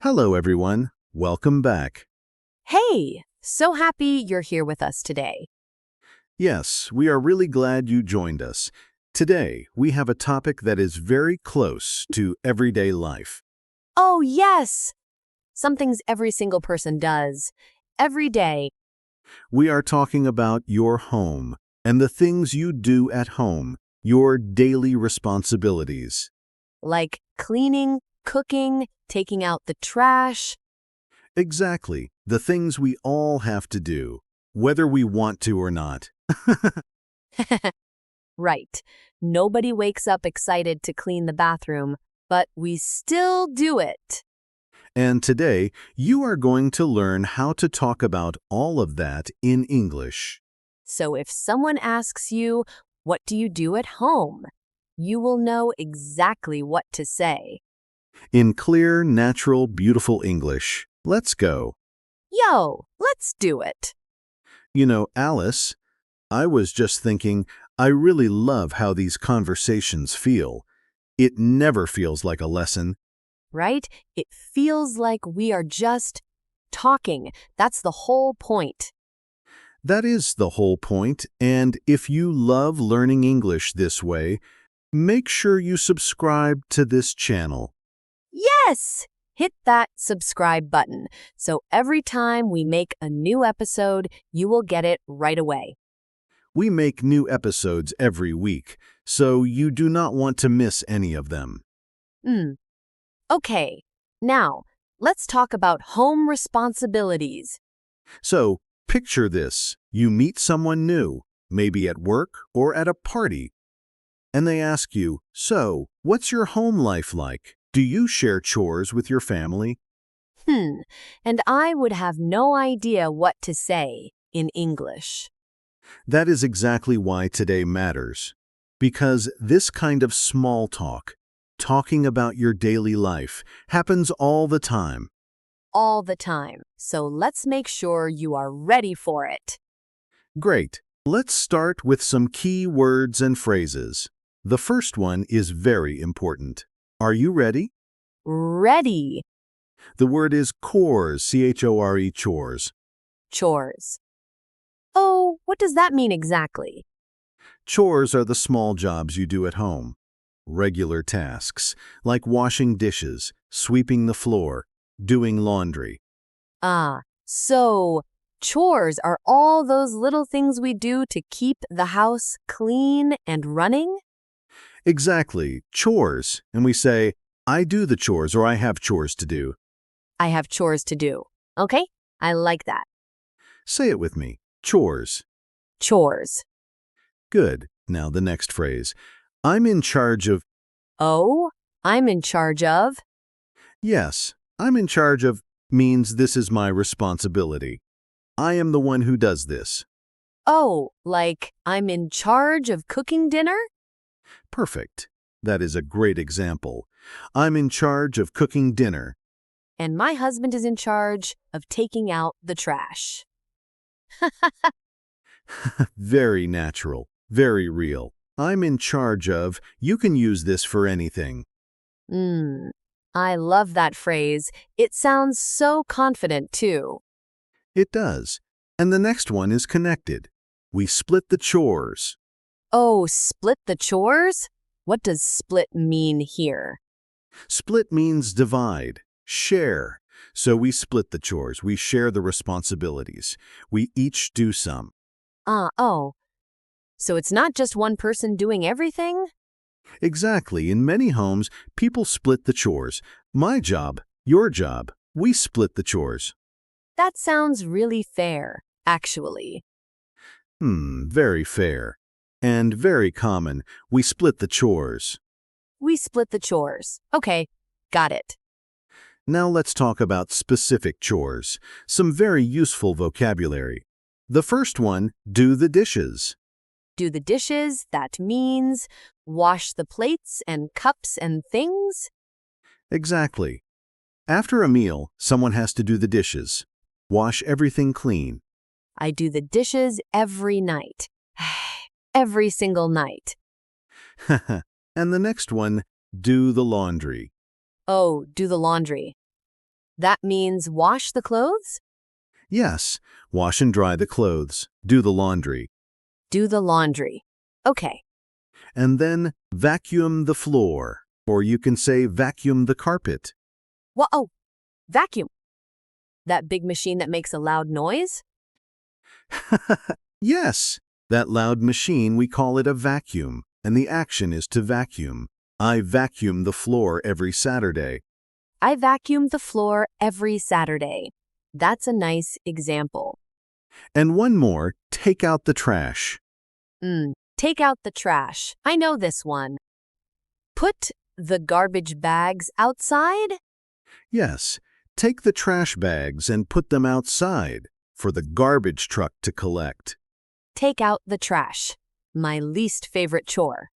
Hello, everyone. Welcome back. Hey, so happy you're here with us today. Yes, we are really glad you joined us. Today, we have a topic that is very close to everyday life. Oh, yes! Some things every single person does. Every day, We are talking about your home and the things you do at home, your daily responsibilities. like cleaning, cooking, taking out the trash. Exactly, the things we all have to do, whether we want to or not. Right. Nobody wakes up excited to clean the bathroom, but we still do it. And today, you are going to learn how to talk about all of that in English. So if someone asks you, what do you do at home? You will know exactly what to say. In clear, natural, beautiful English. Let's go. Yo, let's do it. You know, Alice, I was just thinking, I really love how these conversations feel. It never feels like a lesson. Right? It feels like we are just talking. That's the whole point. That is the whole point, and if you love learning English this way, make sure you subscribe to this channel. Yes! Hit that subscribe button so every time we make a new episode, you will get it right away. We make new episodes every week, so you do not want to miss any of them. Hmm. Okay, now let's talk about home responsibilities. So, picture this. You meet someone new, maybe at work or at a party, and they ask you, "So, what's your home life like? Do you share chores with your family?" And I would have no idea what to say in English. That is exactly why today matters. Because this kind of small talk, talking about your daily life, happens all the time. All the time. So let's make sure you are ready for it. Great. Let's start with some key words and phrases. The first one is very important. Are you ready? Ready. The word is chores, C-H-O-R-E, chores. Chores. Oh, what does that mean exactly? Chores are the small jobs you do at home. Regular tasks, like washing dishes, sweeping the floor, doing laundry. So chores are all those little things we do to keep the house clean and running? Exactly, chores. And we say, I do the chores or I have chores to do. I have chores to do. Okay, I like that. Say it with me. Chores. Chores. Good. Now the next phrase. I'm in charge of. Oh, I'm in charge of. Yes, I'm in charge of means this is my responsibility. I am the one who does this. Oh, like I'm in charge of cooking dinner? Perfect. That is a great example. I'm in charge of cooking dinner. And my husband is in charge of taking out the trash. Very natural. Very real. I'm in charge of. You can use this for anything. Mmm, I love that phrase. It sounds so confident, too. It does. And the next one is connected. We split the chores. Oh, split the chores? What does split mean here? Split means divide, share. So we split the chores. We share the responsibilities. We each do some. Oh. So it's not just one person doing everything? Exactly. In many homes, people split the chores. My job, your job. We split the chores. That sounds really fair, actually. Very fair. And very common. We split the chores. We split the chores. Okay, got it. Now let's talk about specific chores. Some very useful vocabulary. The first one, do the dishes. Do the dishes, that means wash the plates and cups and things? Exactly. After a meal, someone has to do the dishes. Wash everything clean. I do the dishes every night. Every single night. And the next one, do the laundry. Oh, do the laundry. That means wash the clothes? Yes, wash and dry the clothes, do the laundry, Do the laundry. Okay. and then vacuum the floor, or you can say vacuum the carpet. Oh, vacuum. That big machine that makes a loud noise? Yes, that loud machine, we call it a vacuum, and the action is to vacuum. I vacuum the floor every Saturday. I vacuum the floor every Saturday. That's a nice example. And one more, take out the trash. Take out the trash. I know this one. Put the garbage bags outside? Yes, take the trash bags and put them outside for the garbage truck to collect. Take out the trash. My least favorite chore.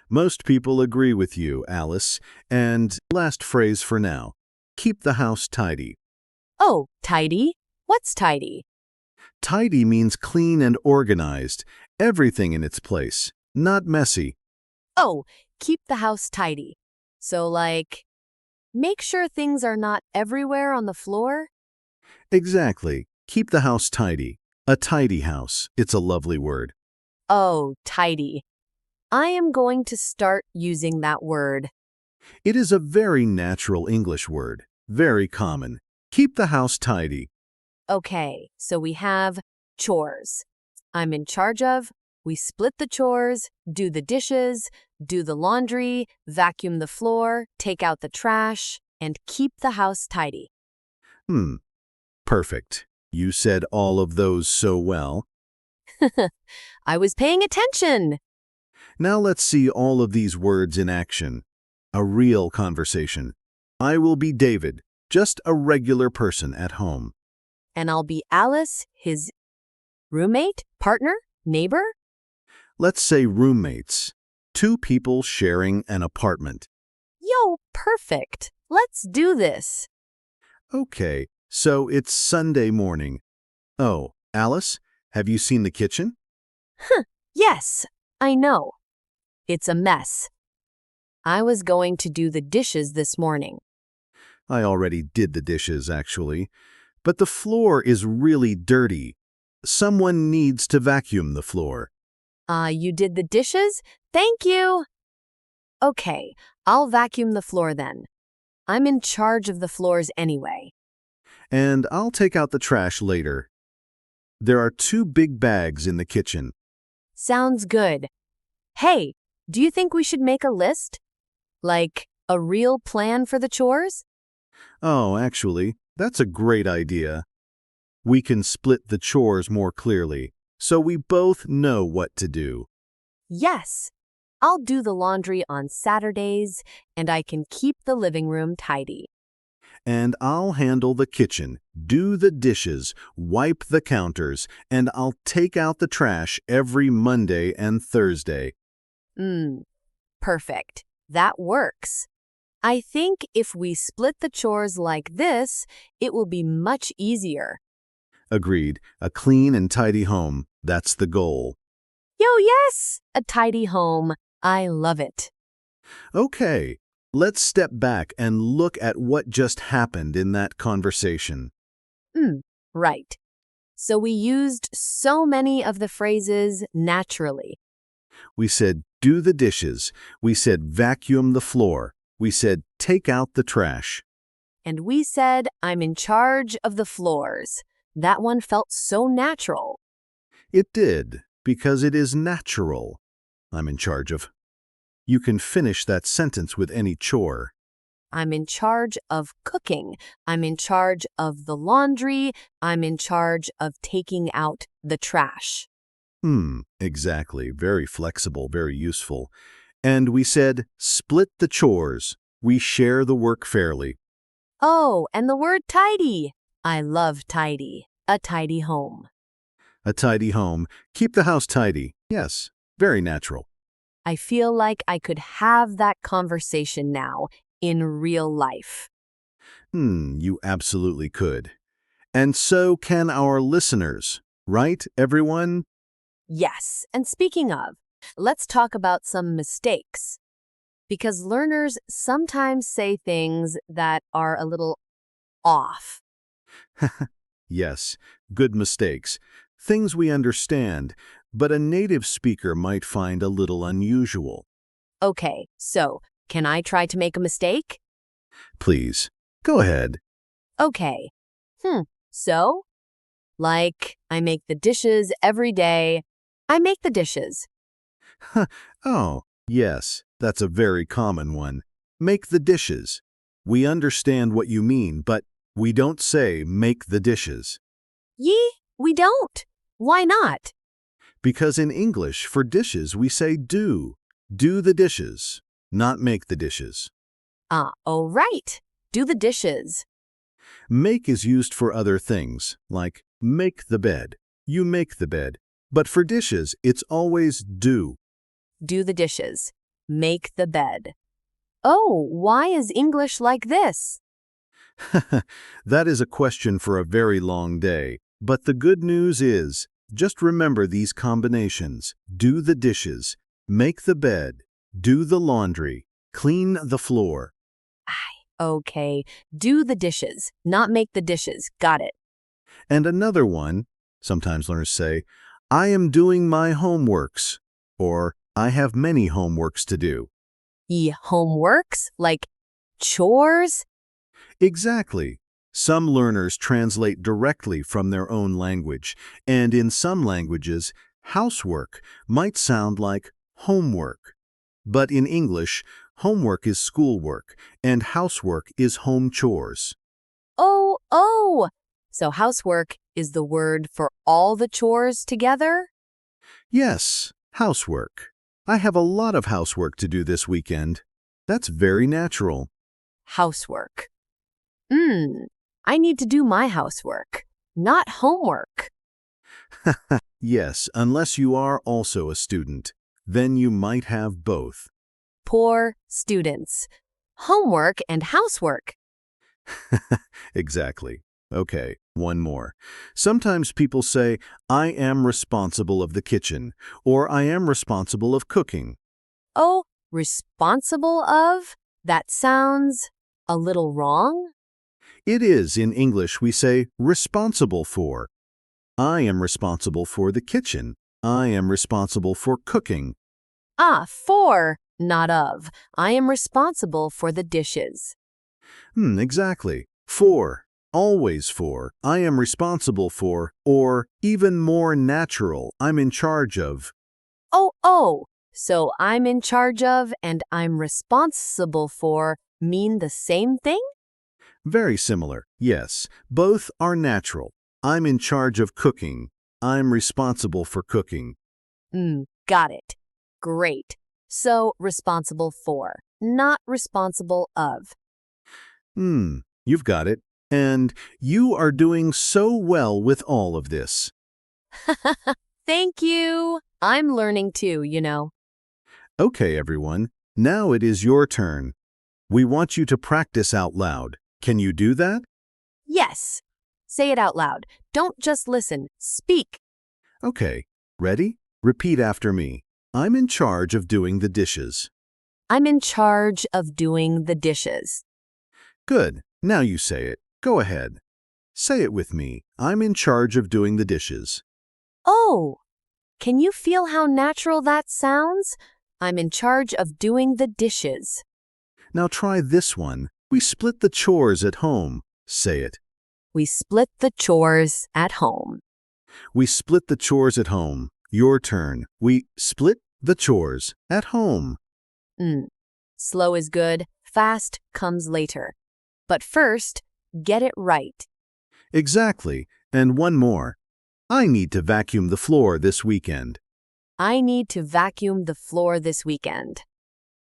Most people agree with you, Alice. And last phrase for now, keep the house tidy. Oh, tidy? What's tidy? Tidy means clean and organized, everything in its place, not messy. Oh, keep the house tidy. So, like, make sure things are not everywhere on the floor? Exactly. Keep the house tidy. A tidy house. It's a lovely word. Oh, tidy. I am going to start using that word. It is a very natural English word, very common. Keep the house tidy. Okay, so we have chores. I'm in charge of, we split the chores, do the dishes, do the laundry, vacuum the floor, take out the trash, and keep the house tidy. Perfect. You said all of those so well. I was paying attention. Now let's see all of these words in action. A real conversation. I will be David, just a regular person at home. And I'll be Alice, his roommate, partner, neighbor? Let's say roommates. Two people sharing an apartment. Yo, perfect. Let's do this. Okay, so it's Sunday morning. Oh, Alice, have you seen the kitchen? Yes, I know. It's a mess. I was going to do the dishes this morning. I already did the dishes, actually. But the floor is really dirty. Someone needs to vacuum the floor. You did the dishes? Thank you. Okay, I'll vacuum the floor then. I'm in charge of the floors anyway. And I'll take out the trash later. There are two big bags in the kitchen. Sounds good. Hey, do you think we should make a list? Like a real plan for the chores? Oh, actually, that's a great idea. We can split the chores more clearly, so we both know what to do. Yes. I'll do the laundry on Saturdays, and I can keep the living room tidy. And I'll handle the kitchen, do the dishes, wipe the counters, and I'll take out the trash every Monday and Thursday. Perfect. That works. I think if we split the chores like this, it will be much easier. Agreed. A clean and tidy home. That's the goal. Yo, yes! A tidy home. I love it. Okay, let's step back and look at what just happened in that conversation. Right. So we used so many of the phrases naturally. We said, do the dishes. We said, vacuum the floor. We said, take out the trash. And we said, I'm in charge of the floors. That one felt so natural. It did, because it is natural. I'm in charge of. You can finish that sentence with any chore. I'm in charge of cooking. I'm in charge of the laundry. I'm in charge of taking out the trash. Exactly. Very flexible, very useful. And we said, split the chores. We share the work fairly. Oh, and the word tidy. I love tidy. A tidy home. A tidy home. Keep the house tidy. Yes, very natural. I feel like I could have that conversation now in real life. You absolutely could. And so can our listeners, right, everyone? Yes, and speaking of, let's talk about some mistakes. because learners sometimes say things that are a little off. Yes, good mistakes. Things we understand, but a native speaker might find a little unusual. Okay, so can I try to make a mistake? Please, go ahead. Okay. So? Like, I make the dishes every day. I make the dishes. Oh, yes, that's a very common one. Make the dishes. We understand what you mean, but we don't say make the dishes. Yee, we don't. Why not? Because in English, for dishes, we say do. Do the dishes, not make the dishes. Oh, right. Do the dishes. Make is used for other things, like make the bed. You make the bed. But for dishes, it's always do. Do the dishes. Make the bed. Oh, why is English like this? That is a question for a very long day. But the good news is, just remember these combinations. Do the dishes, make the bed, do the laundry, clean the floor. Okay, do the dishes, not make the dishes. Got it. And another one, sometimes learners say, I am doing my homeworks, or I have many homeworks to do. Homeworks? Like chores? Exactly. Some learners translate directly from their own language, and in some languages, housework might sound like homework. But in English, homework is schoolwork, and housework is home chores. Oh. So housework is the word for all the chores together? Yes, housework. I have a lot of housework to do this weekend. That's very natural. Housework. I need to do my housework, not homework. Yes, unless you are also a student. Then you might have both. Poor students. Homework and housework. Exactly. Okay, one more. Sometimes people say, I am responsible of the kitchen, or I am responsible of cooking. Oh, responsible of? That sounds a little wrong. It is, in English, we say responsible for. I am responsible for the kitchen. I am responsible for cooking. For, not of. I am responsible for the dishes. Exactly. For. Always for. I am responsible for. Or, even more natural, I'm in charge of. Oh. So I'm in charge of and I'm responsible for mean the same thing? Very similar, yes. Both are natural. I'm in charge of cooking. I'm responsible for cooking. Got it. Great. So responsible for, not responsible of. You've got it. And you are doing so well with all of this. Thank you. I'm learning too, you know. Okay, everyone. Now it is your turn. We want you to practice out loud. Can you do that? Yes. Say it out loud. Don't just listen. Speak. Okay. Ready? Repeat after me. I'm in charge of doing the dishes. I'm in charge of doing the dishes. Good. Now you say it. Go ahead. Say it with me. I'm in charge of doing the dishes. Oh, can you feel how natural that sounds? I'm in charge of doing the dishes. Now try this one. We split the chores at home. Say it. We split the chores at home. We split the chores at home. Your turn. We split the chores at home. Slow is good. Fast comes later. But first, get it right. Exactly. And one more. I need to vacuum the floor this weekend. I need to vacuum the floor this weekend.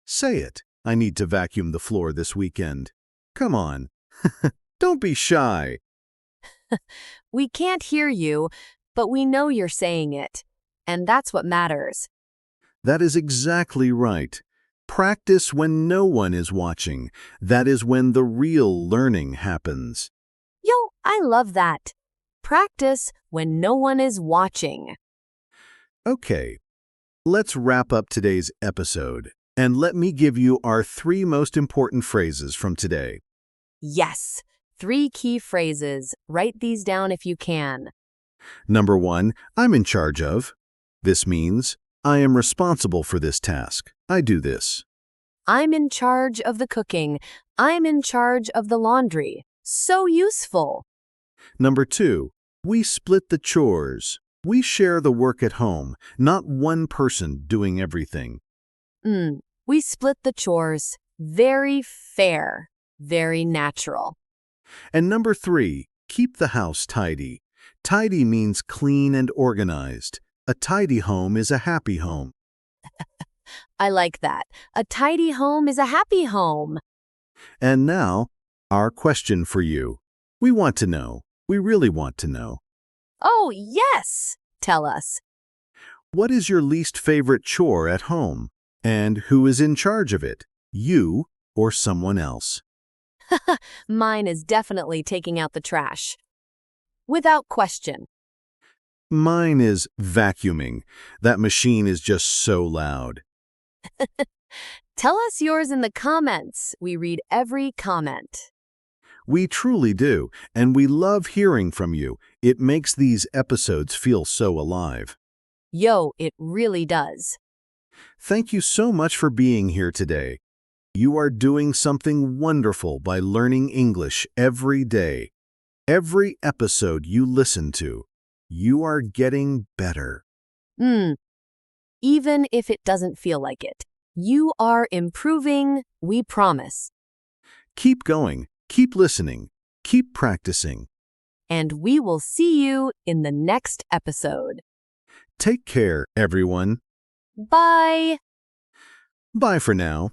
Say it. I need to vacuum the floor this weekend. Come on. Don't be shy. We can't hear you, but we know you're saying it. And that's what matters. That is exactly right. Practice when no one is watching. That is when the real learning happens. Yo, I love that. Practice when no one is watching. Okay, let's wrap up today's episode. And let me give you our 3 most important phrases from today. Yes, 3 key phrases. Write these down if you can. Number 1, I'm in charge of. This means, I am responsible for this task. I do this. I'm in charge of the cooking. I'm in charge of the laundry. So useful. Number 2, we split the chores. We share the work at home, not one person doing everything. We split the chores. Very fair. Very natural. And number 3, keep the house tidy. Tidy means clean and organized. A tidy home is a happy home. I like that. A tidy home is a happy home. And now, our question for you. We want to know. We really want to know. Oh, yes! Tell us. What is your least favorite chore at home? And who is in charge of it? You or someone else? Mine is definitely taking out the trash. Without question. Mine is vacuuming. That machine is just so loud. Tell us yours in the comments. We read every comment. We truly do, and we love hearing from you. It makes these episodes feel so alive. Yo, it really does. Thank you so much for being here today. You are doing something wonderful by learning English every day. Every episode you listen to, you are getting better. Even if it doesn't feel like it. You are improving, we promise. Keep going, keep listening, keep practicing. And we will see you in the next episode. Take care, everyone. Bye! Bye for now.